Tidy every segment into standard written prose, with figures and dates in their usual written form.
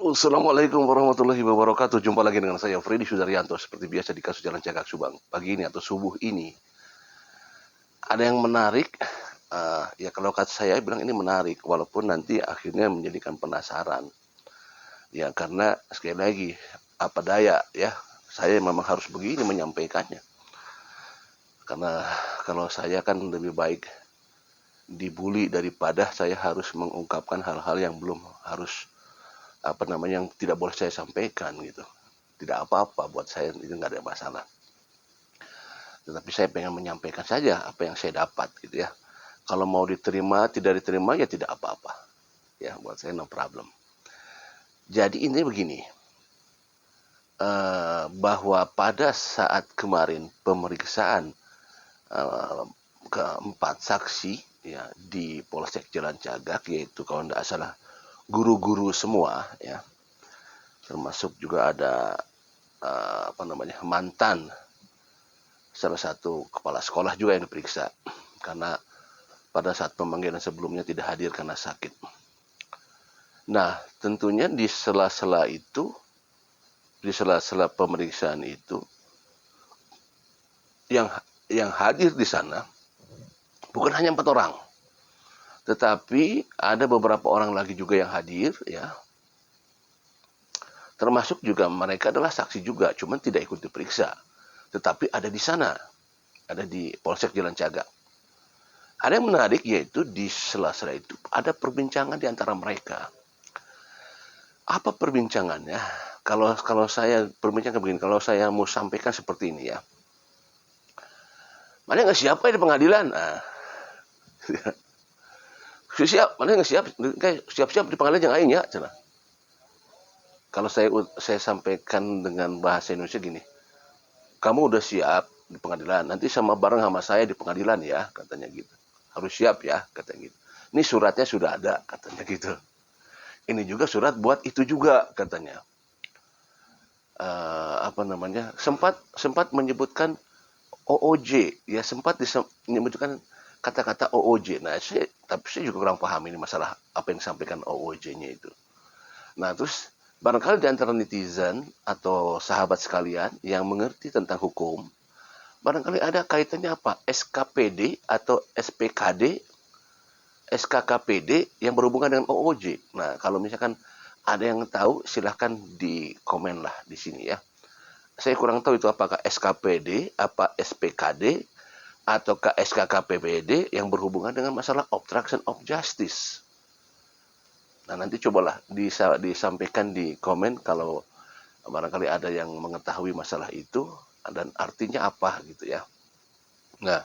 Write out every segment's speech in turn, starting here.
Assalamualaikum warahmatullahi wabarakatuh. Jumpa lagi dengan saya Freddy Sudaryanto seperti biasa di kasus Jalan Cagak Subang. Pagi ini atau subuh ini ada yang menarik. Ya kalau kata saya bilang ini menarik, walaupun nanti akhirnya menjadikan penasaran. Ya karena sekali lagi apa daya ya, saya memang harus begini menyampaikannya. Karena kalau saya kan lebih baik dibully daripada saya harus mengungkapkan hal-hal yang belum harus yang tidak boleh saya sampaikan gitu. Tidak apa-apa buat saya, itu nggak ada masalah. Tetapi saya pengen menyampaikan saja apa yang saya dapat gitu ya. Kalau mau diterima, tidak diterima ya tidak apa-apa. Ya buat saya no problem. Jadi ini begini, bahwa pada saat kemarin pemeriksaan keempat saksi ya di Polsek Jalan Cagak, yaitu kalau tidak salah guru-guru semua ya, termasuk juga ada mantan salah satu kepala sekolah juga yang diperiksa karena pada saat pemanggilan sebelumnya tidak hadir karena sakit. Nah, tentunya di sela-sela itu, di sela-sela pemeriksaan itu, yang hadir di sana bukan hanya 4 orang, tetapi ada beberapa orang lagi juga yang hadir ya. Termasuk juga mereka adalah saksi juga, cuman tidak ikut diperiksa, tetapi ada di sana, ada di Polsek Jalan Cagak. Ada yang menarik yaitu di sela-sela itu ada perbincangan di antara mereka. Apa perbincangannya? Kalau saya berbincang begini, kalau saya mau sampaikan seperti ini ya. Mana nggak siapa ya di pengadilan? Siap, mana nggak siap? Siap-siap di pengadilan yang lain ya. Cina. Kalau saya sampaikan dengan bahasa Indonesia gini, kamu udah siap di pengadilan, nanti bareng sama saya di pengadilan ya, katanya gitu. Harus siap ya, katanya gitu. Ini suratnya sudah ada, katanya gitu. Ini juga surat buat itu juga, katanya. Sempat menyebutkan OOJ, ya sempat menyebutkan kata-kata OOJ. Nah, tapi saya juga kurang paham ini masalah apa yang disampaikan OOJ-nya itu. Nah, terus barangkali di antara netizen atau sahabat sekalian yang mengerti tentang hukum, barangkali ada kaitannya apa? SKPD atau SPKD, SKKPD yang berhubungan dengan OOJ. Nah, kalau misalkan ada yang tahu, silahkan di komen lah di sini ya. Saya kurang tahu itu apakah SKPD, apa SPKD, atau SKKPD yang berhubungan dengan masalah obstruction of justice. Nah, nanti cobalah disampaikan di komen kalau barangkali ada yang mengetahui masalah itu dan artinya apa gitu ya. Nah,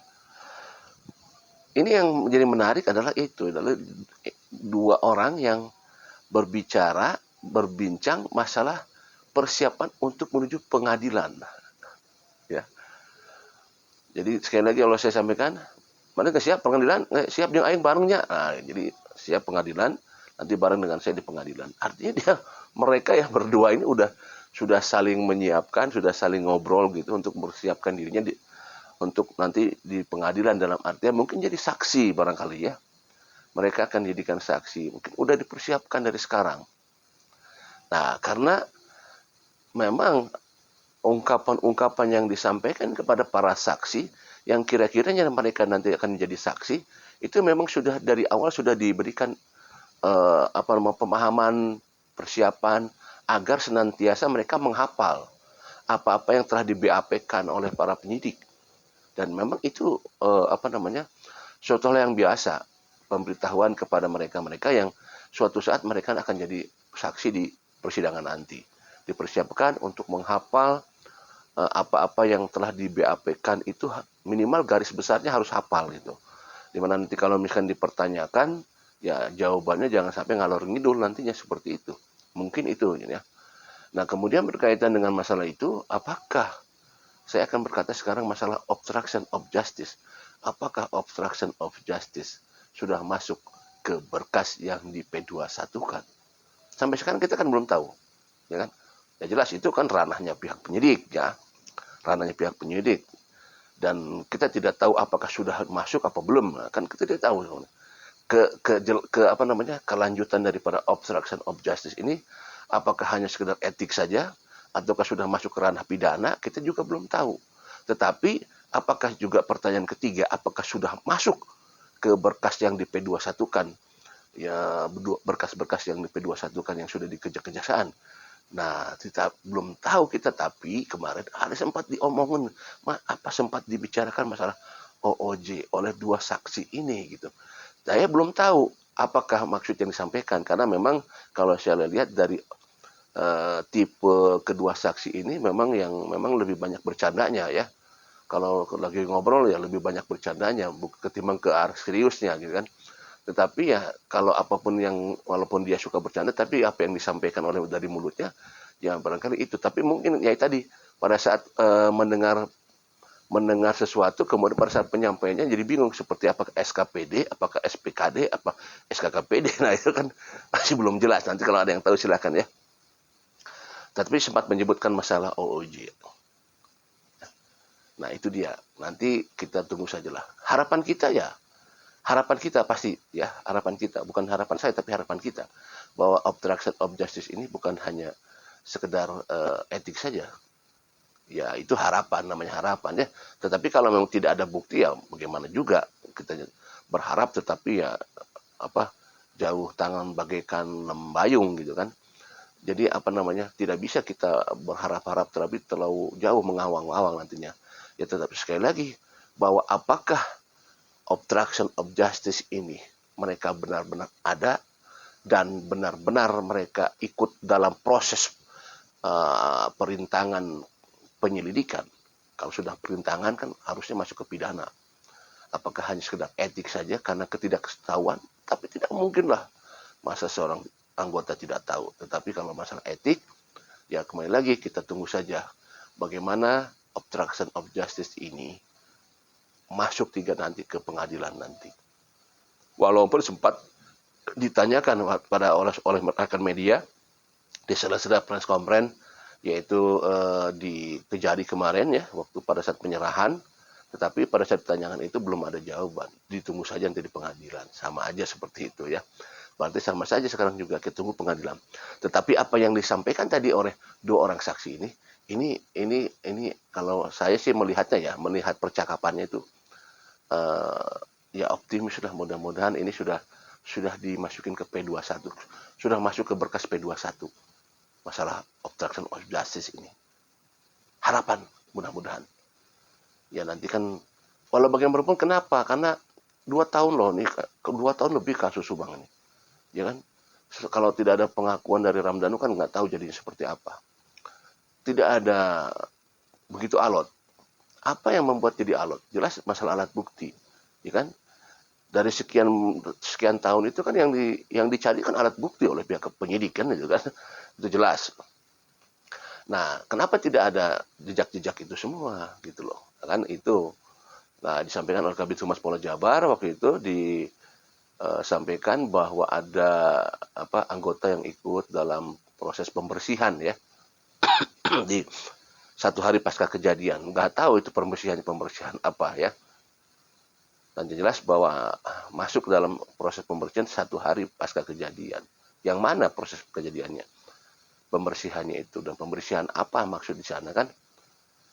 ini yang menjadi menarik adalah dua orang yang berbincang masalah persiapan untuk menuju pengadilan. Ya. Jadi sekali lagi kalau saya sampaikan, mana nggak siap pengadilan? Nggak siap jeung aing barengnya. Nah, jadi siap pengadilan, nanti bareng dengan saya di pengadilan. Artinya mereka yang berdua ini sudah saling menyiapkan, sudah saling ngobrol gitu untuk mempersiapkan dirinya untuk nanti di pengadilan, dalam artian mungkin jadi saksi barangkali ya. Mereka akan dijadikan saksi, mungkin udah dipersiapkan dari sekarang. Nah, karena memang ungkapan-ungkapan yang disampaikan kepada para saksi yang kira-kiranya mereka nanti akan menjadi saksi itu memang sudah dari awal sudah diberikan pemahaman, persiapan agar senantiasa mereka menghafal apa-apa yang telah di-BAP-kan oleh para penyidik. Dan memang itu suatu hal yang biasa, pemberitahuan kepada mereka-mereka yang suatu saat mereka akan jadi saksi di persidangan nanti. Dipersiapkan untuk menghafal apa-apa yang telah di-BAP-kan itu minimal garis besarnya harus hafal gitu. Dimana nanti kalau misalkan dipertanyakan, ya jawabannya jangan sampai ngalor ngidul nantinya seperti itu. Mungkin itu ya. Nah, kemudian berkaitan dengan masalah itu, apakah saya akan berkata sekarang masalah obstruction of justice. Apakah obstruction of justice sudah masuk ke berkas yang di P21 kan? Sampai sekarang kita kan belum tahu. Ya kan? Ya jelas itu kan ranahnya pihak penyidik ya. Ranahnya pihak penyidik. Dan kita tidak tahu apakah sudah masuk apa belum. Kan kita tidak tahu. Kelanjutan daripada obstruction of justice ini Apakah hanya sekedar etik saja ataukah sudah masuk ke ranah pidana, kita juga belum tahu. Tetapi apakah juga pertanyaan ketiga, apakah sudah masuk ke berkas yang di P21-kan? Ya, berkas-berkas yang di P21-kan yang sudah dikejar kejaksaan. Nah, kita belum tahu kita, tapi kemarin ada sempat diomongin, sempat dibicarakan masalah OOJ oleh dua saksi ini gitu. Saya belum tahu apakah maksud yang disampaikan, karena memang kalau saya lihat dari tipe kedua saksi ini memang lebih banyak bercandanya ya. Kalau lagi ngobrol ya lebih banyak bercandanya ketimbang ke arah seriusnya gitu kan. Tetapi ya kalau apapun yang walaupun dia suka bercanda, tapi apa yang disampaikan oleh dari mulutnya ya barangkali itu. Tapi mungkin ya tadi pada saat mendengar sesuatu, kemudian pada saat penyampaiannya jadi bingung seperti apakah SKPD, apakah SPKD, apa SKKPD. Nah itu kan masih belum jelas. Nanti kalau ada yang tahu silakan ya. Tapi sempat menyebutkan masalah OOJ. Nah itu dia. Nanti kita tunggu sajalah. Harapan kita pasti ya, harapan kita, bukan harapan saya tapi harapan kita, bahwa obstruction of justice ini bukan hanya sekedar etik saja. Ya itu harapan, namanya harapan ya. Tetapi kalau memang tidak ada bukti ya bagaimana juga kita berharap, tetapi ya jauh tangan bagaikan lembayung gitu kan. Jadi tidak bisa kita berharap-harap terlalu jauh mengawang-awang nantinya. Ya tetapi sekali lagi bahwa apakah obstruction of justice ini mereka benar-benar ada dan benar-benar mereka ikut dalam proses perintangan penyelidikan. Kalau sudah perintangan kan harusnya masuk ke pidana. Apakah hanya sekedar etik saja karena ketidaktahuan? Tapi tidak mungkin lah masa seorang anggota tidak tahu. Tetapi kalau masalah etik, ya kembali lagi kita tunggu saja bagaimana obstruction of justice ini masuk nanti ke pengadilan nanti. Walaupun sempat ditanyakan oleh rekan media di sela-sela press conference, yaitu di Kejari kemarin ya, waktu pada saat penyerahan, tetapi pada saat ditanyakan itu belum ada jawaban. Ditunggu saja nanti di pengadilan. Sama aja seperti itu ya. Berarti sama saja sekarang juga kita tunggu pengadilan. Tetapi apa yang disampaikan tadi oleh dua orang saksi ini kalau saya sih melihatnya ya, melihat percakapannya itu ya optimis lah, mudah-mudahan ini sudah dimasukin ke P21, sudah masuk ke berkas P21 masalah obstruction of justice ini. Harapan mudah-mudahan. Ya nanti kan walau bagaimanapun, kenapa? Karena 2 tahun loh nih, 2 tahun lebih kasus Subang ini. Ya kan? Kalau tidak ada pengakuan dari Ramdhanu kan nggak tahu jadinya seperti apa. Tidak ada begitu alot. Apa yang membuat jadi alot? Jelas masalah alat bukti, ya kan? Dari sekian tahun itu kan yang dicari kan alat bukti oleh pihak penyidik kan, itu kan, itu jelas. Nah, kenapa tidak ada jejak-jejak itu semua gitu loh? Kan itu. Nah, disampaikan oleh Kabid Humas Polda Jabar waktu itu disampaikan bahwa ada anggota yang ikut dalam proses pembersihan ya di 1 hari pasca kejadian. Nggak tahu itu pembersihan apa ya. Dan jelas bahwa masuk dalam proses pembersihan 1 hari pasca kejadian. Yang mana proses kejadiannya? Pembersihannya itu, dan pembersihan apa maksud di sana kan?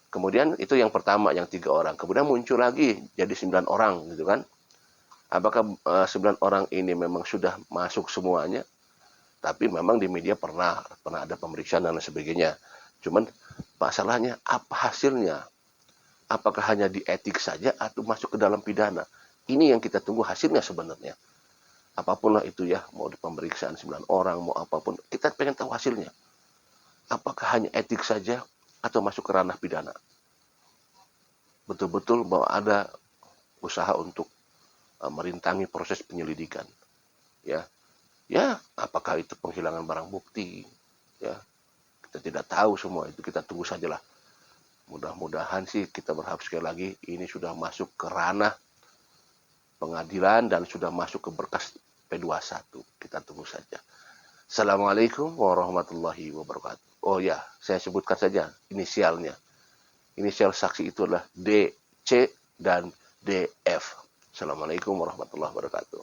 Kemudian itu yang pertama, yang 3 orang. Kemudian muncul lagi jadi 9 orang gitu kan. Apakah 9 orang ini memang sudah masuk semuanya? Tapi memang di media pernah ada pemeriksaan dan lain sebagainya. Cuman masalahnya apa hasilnya? Apakah hanya di etik saja atau masuk ke dalam pidana? Ini yang kita tunggu hasilnya sebenarnya. Apapun lah itu ya, mau di pemeriksaan 9 orang, mau apapun, kita pengen tahu hasilnya. Apakah hanya etik saja atau masuk ke ranah pidana? Betul-betul bahwa ada usaha untuk merintangi proses penyelidikan. Ya, apakah itu penghilangan barang bukti? Ya, kita tidak tahu semua itu, kita tunggu sajalah. Mudah-mudahan sih kita berharap sekali lagi ini sudah masuk ke ranah pengadilan dan sudah masuk ke berkas P21. Kita tunggu saja. Assalamualaikum warahmatullahi wabarakatuh. Oh ya, saya sebutkan saja inisialnya. Inisial saksi itu adalah D, C, dan DF. Assalamualaikum warahmatullahi wabarakatuh.